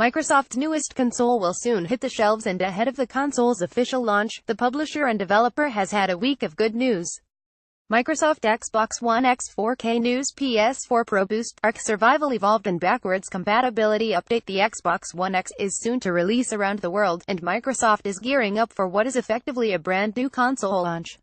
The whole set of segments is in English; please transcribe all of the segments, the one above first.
Microsoft's newest console will soon hit the shelves, and ahead of the console's official launch, the publisher and developer has had a week of good news. Microsoft Xbox One X 4K news. PS4 Pro Boost, Arc Survival Evolved and backwards compatibility update. The Xbox One X is soon to release around the world, and Microsoft is gearing up for what is effectively a brand new console launch.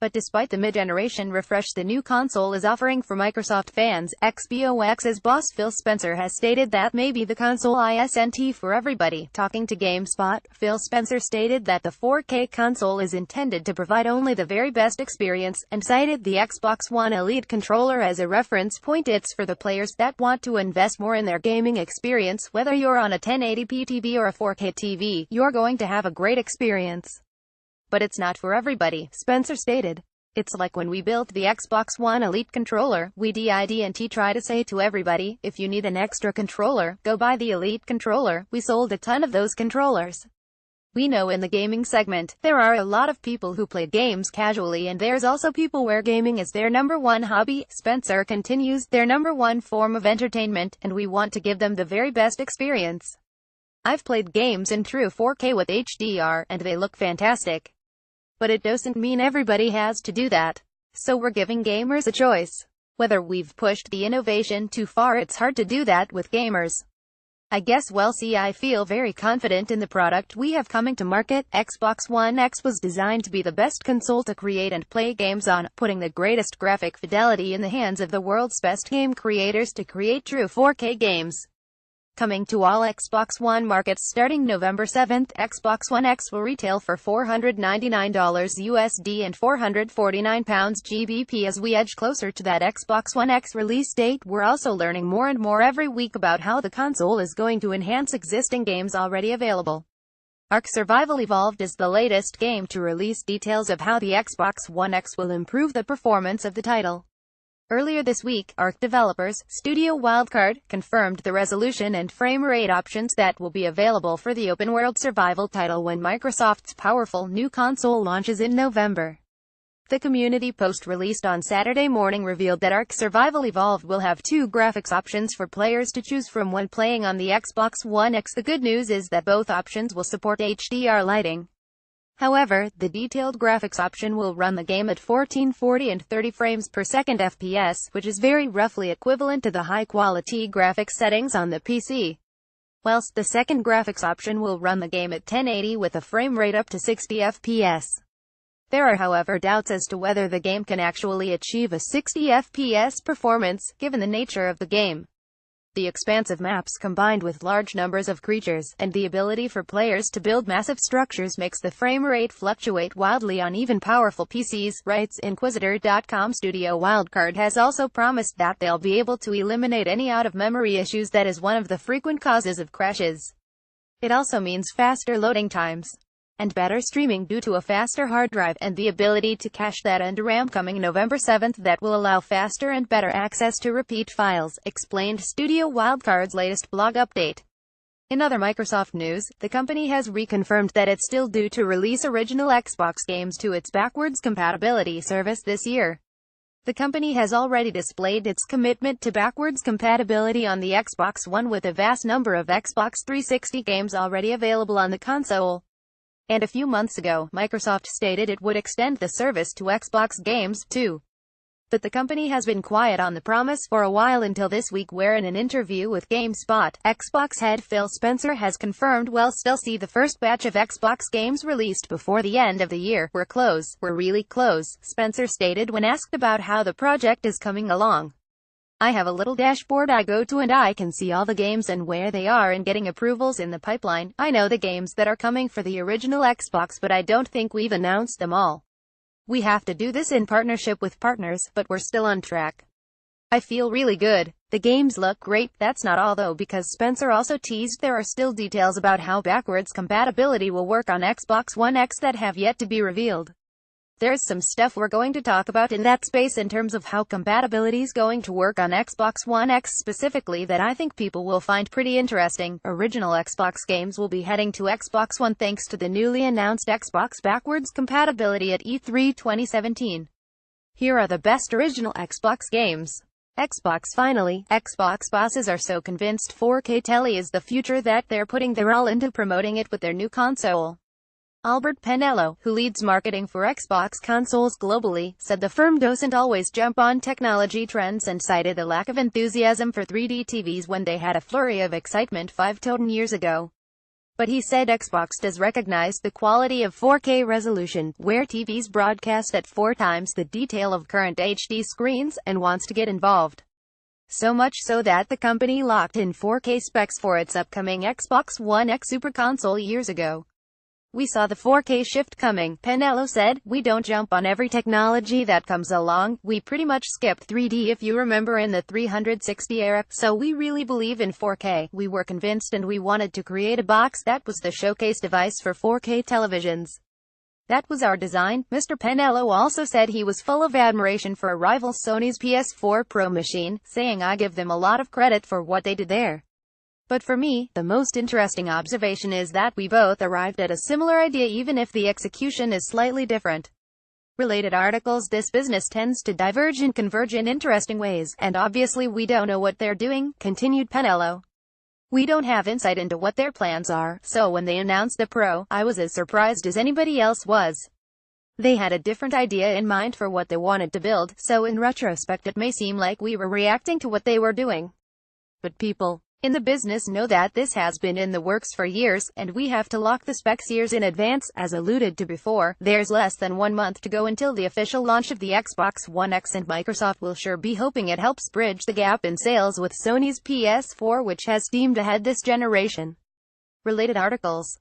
But despite the mid-generation refresh the new console is offering for Microsoft fans, Xbox's boss Phil Spencer has stated that may be the console isn't for everybody. Talking to GameSpot, Phil Spencer stated that the 4K console is intended to provide only the very best experience, and cited the Xbox One Elite controller as a reference point. It's for the players that want to invest more in their gaming experience. Whether you're on a 1080p TV or a 4K TV, you're going to have a great experience. But it's not for everybody, Spencer stated. It's like when we built the Xbox One Elite controller, we didn't try to say to everybody, if you need an extra controller, go buy the Elite controller. We sold a ton of those controllers. We know in the gaming segment, there are a lot of people who play games casually, and there's also people where gaming is their number one hobby. Spencer continues, their number one form of entertainment, and we want to give them the very best experience. I've played games in true 4K with HDR, and they look fantastic. But it doesn't mean everybody has to do that. So we're giving gamers a choice. Whether we've pushed the innovation too far, it's hard to do that with gamers. I guess we'll see. I feel very confident in the product we have coming to market. Xbox One X was designed to be the best console to create and play games on, putting the greatest graphic fidelity in the hands of the world's best game creators to create true 4K games. Coming to all Xbox One markets starting November 7th, Xbox One X will retail for $499 USD and £449 GBP. As we edge closer to that Xbox One X release date, we're also learning more and more every week about how the console is going to enhance existing games already available. Ark Survival Evolved is the latest game to release details of how the Xbox One X will improve the performance of the title. Earlier this week, Ark developers, Studio Wildcard, confirmed the resolution and frame rate options that will be available for the open-world survival title when Microsoft's powerful new console launches in November. The community post released on Saturday morning revealed that Ark Survival Evolved will have two graphics options for players to choose from when playing on the Xbox One X. The good news is that both options will support HDR lighting. However, the detailed graphics option will run the game at 1440 and 30 frames per second FPS, which is very roughly equivalent to the high-quality graphics settings on the PC. Whilst the second graphics option will run the game at 1080 with a frame rate up to 60 FPS. There are, however, doubts as to whether the game can actually achieve a 60 FPS performance, given the nature of the game. The expansive maps combined with large numbers of creatures, and the ability for players to build massive structures makes the frame rate fluctuate wildly on even powerful PCs, writes Inquisitor.com. Studio Wildcard has also promised that they'll be able to eliminate any out-of-memory issues that is one of the frequent causes of crashes. It also means faster loading times and better streaming due to a faster hard drive, and the ability to cache that under RAM coming November 7th that will allow faster and better access to repeat files, explained Studio Wildcard's latest blog update. In other Microsoft news, the company has reconfirmed that it's still due to release original Xbox games to its backwards compatibility service this year. The company has already displayed its commitment to backwards compatibility on the Xbox One with a vast number of Xbox 360 games already available on the console. And a few months ago, Microsoft stated it would extend the service to Xbox games, too. But the company has been quiet on the promise for a while until this week, where in an interview with GameSpot, Xbox head Phil Spencer has confirmed we'll still see the first batch of Xbox games released before the end of the year. We're really close, Spencer stated when asked about how the project is coming along. I have a little dashboard I go to and I can see all the games and where they are and getting approvals in the pipeline. I know the games that are coming for the original Xbox, but I don't think we've announced them all. We have to do this in partnership with partners, but we're still on track. I feel really good. The games look great. That's not all though, because Spencer also teased there are still details about how backwards compatibility will work on Xbox One X that have yet to be revealed. There's some stuff we're going to talk about in that space in terms of how compatibility's going to work on Xbox One X specifically that I think people will find pretty interesting. Original Xbox games will be heading to Xbox One thanks to the newly announced Xbox backwards compatibility at E3 2017. Here are the best original Xbox games. Xbox finally. Xbox bosses are so convinced 4K telly is the future that they're putting their all into promoting it with their new console. Albert Penello, who leads marketing for Xbox consoles globally, said the firm doesn't always jump on technology trends and cited a lack of enthusiasm for 3D TVs when they had a flurry of excitement 5 years ago. But he said Xbox does recognize the quality of 4K resolution, where TVs broadcast at 4 times the detail of current HD screens, and wants to get involved. So much so that the company locked in 4K specs for its upcoming Xbox One X Super console years ago. We saw the 4K shift coming, Penello said. We don't jump on every technology that comes along. We pretty much skipped 3D if you remember in the 360 era, so we really believe in 4K. We were convinced and we wanted to create a box that was the showcase device for 4K televisions. That was our design. Mr. Penello also said he was full of admiration for a rival Sony's PS4 Pro machine, saying I give them a lot of credit for what they did there. But for me, the most interesting observation is that we both arrived at a similar idea even if the execution is slightly different. Related articles. This business tends to diverge and converge in interesting ways, and obviously we don't know what they're doing, continued Penello. We don't have insight into what their plans are, so when they announced the Pro, I was as surprised as anybody else was. They had a different idea in mind for what they wanted to build, so in retrospect it may seem like we were reacting to what they were doing. But people in the business know that this has been in the works for years, and we have to lock the specs years in advance. As alluded to before, there's less than 1 month to go until the official launch of the Xbox One X, and Microsoft will sure be hoping it helps bridge the gap in sales with Sony's PS4, which has steamed ahead this generation. Related articles.